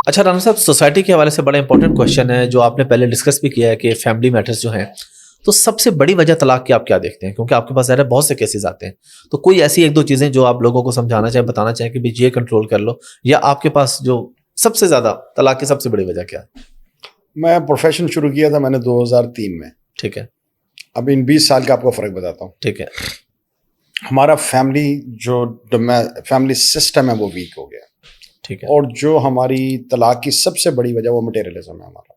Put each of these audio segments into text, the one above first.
اچھا رانا صاحب، سوسائٹی کے حوالے سے بڑا امپورٹنٹ کوشچن ہے جو آپ نے پہلے ڈسکس بھی کیا ہے کہ فیملی میٹرز جو ہیں، تو سب سے بڑی وجہ طلاق کی آپ کیا دیکھتے ہیں؟ کیونکہ آپ کے پاس ظاہر ہے بہت سے کیسز آتے ہیں، تو کوئی ایسی ایک دو چیزیں جو آپ لوگوں کو سمجھانا چاہیں، بتانا چاہیں کہ یہ کنٹرول کر لو، یا آپ کے پاس جو سب سے زیادہ طلاق کی سب سے بڑی وجہ کیا ہے؟ میں پروفیشن شروع کیا تھا میں نے 2003 میں. ٹھیک ہے. اب ان 20 سال کا آپ کو فرق بتاتا ہوں. ٹھیک ہے. ہمارا فیملی سسٹم ہے وہ ویک ہو گیا. ٹھیک ہے. اور جو ہماری طلاق کی سب سے بڑی وجہ وہ مٹیریلزم ہے ہمارا.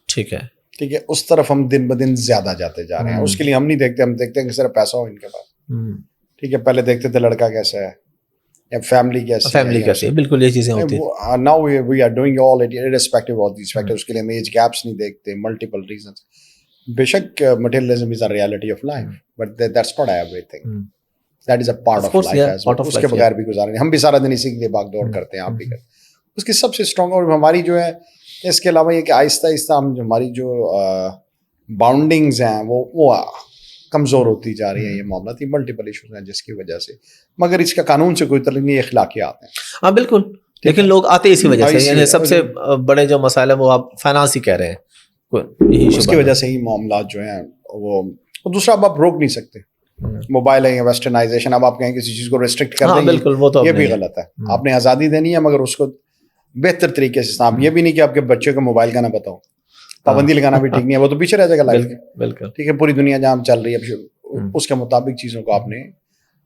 ٹھیک ہے. ٹھیک ہے. اس طرف ہم دن بدن زیادہ جاتے جا رہے ہیں. اس کے لیے ہم نہیں دیکھتے، ہم دیکھتے ہیں کہ صرف پیسہ ہو ان کے پاس. ٹھیک ہے. پہلے دیکھتے تھے لڑکا کیسا ہے یا فیملی کیسی ہے. بالکل یہ چیزیں ہوتی ہیں. Now we are doing all irrespective of these factors. اس کے لیے ہم ایج گیپس نہیں دیکھتے، ملٹیپل ریزنس. بے شک materialism is a reality of life but that's not everything. That is a part of life. اس کے بغیر بھی گزارے نہیں. ہم بھی سارا دن اسی کے لیے بھاگ دوڑ کرتے ہیں، آپ بھی کرتے ہیں. اس کی سب سے اسٹرانگ اور ہماری جو ہے، اس کے علاوہ یہ کہ آہستہ آہستہ ہم ہماری جو باؤنڈنگز ہیں وہ کمزور ہوتی جا رہی ہیں. یہ معاملات ملٹیپل ایشوز ہیں جس کی وجہ سے، مگر اس کا قانون سے کوئی تعلق نہیں، اخلاقیات ہیں. ہاں بالکل، لیکن لوگ آتے اسی وجہ سے. یعنی سب سے بڑے جو مسائل ہیں وہ آپ فائنانس ہی کہہ رہے ہیں، اس کی وجہ سے ہی معاملات جو ہیں وہ. دوسرا اب آپ روک نہیں سکتے. موبائل ہے یا ویسٹرنائزیشن، اب آپ کہیں کسی چیز کو ریسٹرکٹ کر دیں، بالکل وہ تو یہ بھی غلط ہے. آپ نے آزادی دینی ہے مگر اس کو بہتر طریقے سے. آپ یہ بھی نہیں کہ آپ کے بچے کو موبائل کا نہ بتاؤ. پابندی لگانا بھی ٹھیک نہیں ہے، وہ تو پیچھے رہ جائے گا لائف. بالکل ٹھیک ہے. پوری دنیا جہاں چل رہی ہے اس کے مطابق چیزوں کو آپ نے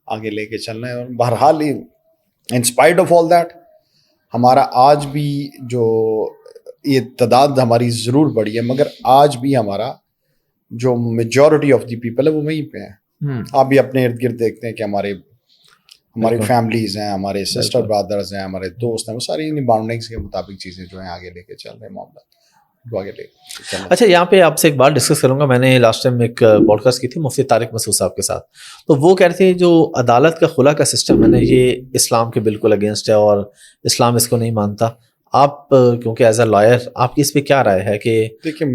آگے لے کے چلنا ہے. اور بہرحال in spite of all that ہمارا آج بھی جو یہ تعداد ہماری ضرور بڑھی ہے، مگر آج بھی ہمارا جو میجورٹی آف دی پیپل ہے وہ وہیں پہ ہیں. آپ بھی اپنے ارد گرد دیکھتے ہیں کہ ہماری فیملیز ہیں، ہمارے سسٹر برادرز ہیں، ہمارے دوست ہیں، وہ ساری انہیں باؤنڈنگس کے مطابق چیزیں جو ہیں آگے لے کے چل رہے ہیں معاملات. اچھا، یہاں پہ آپ سے ایک بات ڈسکس کروں گا. میں نے لاسٹ ٹائم ایک پوڈ کاسٹ کی تھی مفتی طارق مسعود صاحب کے ساتھ، تو وہ کہہ رہے تھے جو عدالت کا خلا کا سسٹم ہے نا، یہ اسلام کے بالکل اگینسٹ ہے اور اسلام اس کو نہیں مانتا. آپ کیونکہ ایز اے لائر آپ کی اس پہ کیا رائے ہے؟ کہ دیکھیے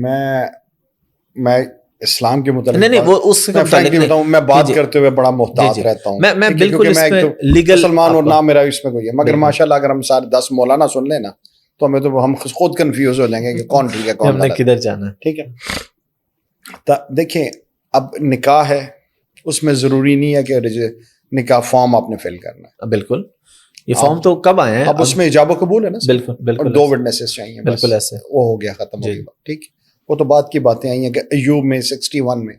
میں اسلام کے متعلق نہیں وہ اس کا بتاؤں، میں بات کرتے ہوئے بڑا محتاط رہتا ہوں. میں بالکل میں ایک تو مسلمان اور نہ میرا اس میں کوئی ہے، مگر ماشاءاللہ اگر ہم سارے 10 مولانا سن لیں نا تو ہم خود کنفیوز ہو جائیں گے کہ کون ٹھیک ہے کون ہم نے کدھر جانا ہے. ٹھیک ہے. دیکھیں اب نکاح ہے، اس میں ضروری نہیں ہے کہ نکاح فارم آپ نے فل کرنا ہے. بالکل، یہ فارم تو کب آئے ہیں؟ اب اس میں ایجاب و قبول ہے نا. بالکل. اور 2 وٹنسز چاہیے. بالکل ایسے وہ ہو گیا، ختم ہو گیا. ٹھیک. وہ تو بات کی باتیں آئی ہیں کہ ایوب میں 61 میں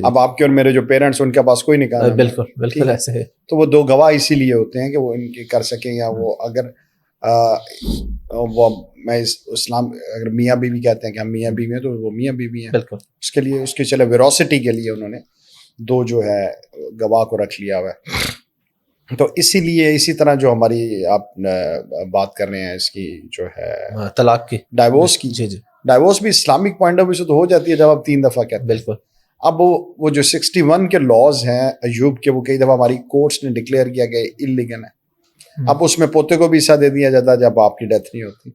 اب آپ کے اور میرے جو پیرنٹس ان کے پاس کوئی نکاح نہیں. بالکل ایسے ہے. تو وہ 2 گواہ اسی لیے ہوتے ہیں کہ وہ ان کے کر سکیں، یا وہ اگر وہ میں اسلام اگر میاں بیوی کہتے ہیں کہ ہم میاں بیوی ہیں تو وہ میاں بیوی ہیں. بالکل. اس کے لیے اس کے چلے ویروسٹی کے لیے انہوں نے 2 جو ہے گواہ کو رکھ لیا ہوا ہے. تو اسی لیے اسی طرح جو ہماری آپ بات کر رہے ہیں اس کی جو ہے طلاق کی، ڈائیورس کی. جی ڈائیورس بھی اسلامک پوائنٹ آف ویو سے تو ہو جاتی ہے جب آپ 3 دفعہ کہتے ہیں. بالکل. اب وہ جو 61 کے لاز ہیں ایوب کے، وہ کئی دفعہ ہماری کورٹس نے ڈکلیئر کیا کہ انلیگل ہے. اب اس میں پوتے کو بھی حصہ دے دیا جاتا ہے جب آپ کی ڈیتھ نہیں ہوتی.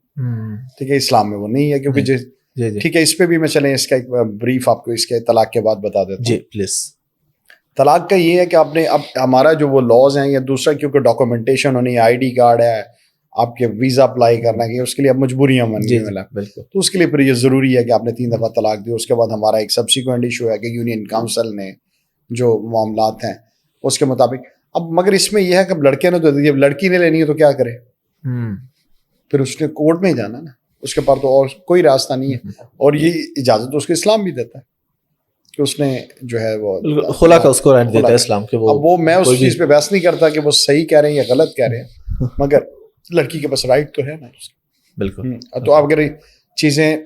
ٹھیک ہے. اسلام میں وہ نہیں ہے کیونکہ ٹھیک ہے. اس پہ بھی میں چلیں اس کا ایک بریف آپ کو اس کے طلاق کے بعد بتا دیتا ہوں. جی پلیز. طلاق کا یہ ہے کہ آپ نے اب ہمارا جو وہ لاز ہیں یا دوسرا کیونکہ ڈاکومنٹیشن ہونی ہے، ID کارڈ ہے، آپ کے ویزا اپلائی کرنا ہے، اس کے لیے اب مجبوریاں بننی ملا. تو اس کے لیے پھر یہ ضروری ہے کہ آپ نے 3 دفعہ طلاق دی. اس کے بعد ہمارا ایک سبسیکوینٹ ایشو ہے کہ یونین کاؤنسل نے جو معاملات ہیں اس کے مطابق. اب مگر اس میں یہ ہے کہ اب لڑکے نے تو جب لڑکی نے لینی ہے تو کیا کرے؟ پھر اس نے کورٹ میں ہی جانا نا. اس کے پاس تو اور کوئی راستہ نہیں ہے. اور یہ اجازت تو اس کو اسلام بھی دیتا ہے کہ اس نے جو ہے وہ خلا کا اس کو رائٹ دیتا ہے اسلام کے. اب وہ میں اس چیز پہ بحث نہیں کرتا کہ وہ صحیح کہہ رہے ہیں یا غلط کہہ رہے ہیں، مگر لڑکی کے پاس رائٹ تو ہے نا. بالکل. تو اب اگر چیزیں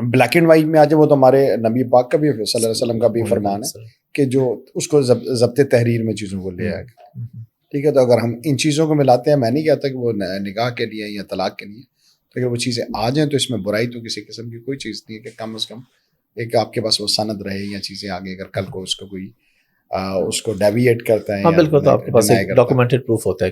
بلیک اینڈ وائٹ میں آ جائے، وہ تو ہمارے نبی پاک کا بھی صلی اللہ علیہ وسلم کا بھی فرمان ہے کہ جو اس کو ضبط تحریر میں چیزوں کو لے آئے گا. ٹھیک ہے. تو اگر ہم ان چیزوں کو ملاتے ہیں، میں نہیں کہتا کہ وہ نکاح کے لیے یا طلاق کے لیے، تو اگر وہ چیزیں آ جائیں تو اس میں برائی تو کسی قسم کی کوئی چیز نہیں ہے کہ کم از کم ایک آپ کے پاس وہ سند رہے یا چیزیں آگے اگر کل کو اس کو کوئی اس کو ڈیویٹ کرتا ہے. بالکل. تو آپ کے پاس ایک ڈاکومنٹڈ پروف ہوتا ہے.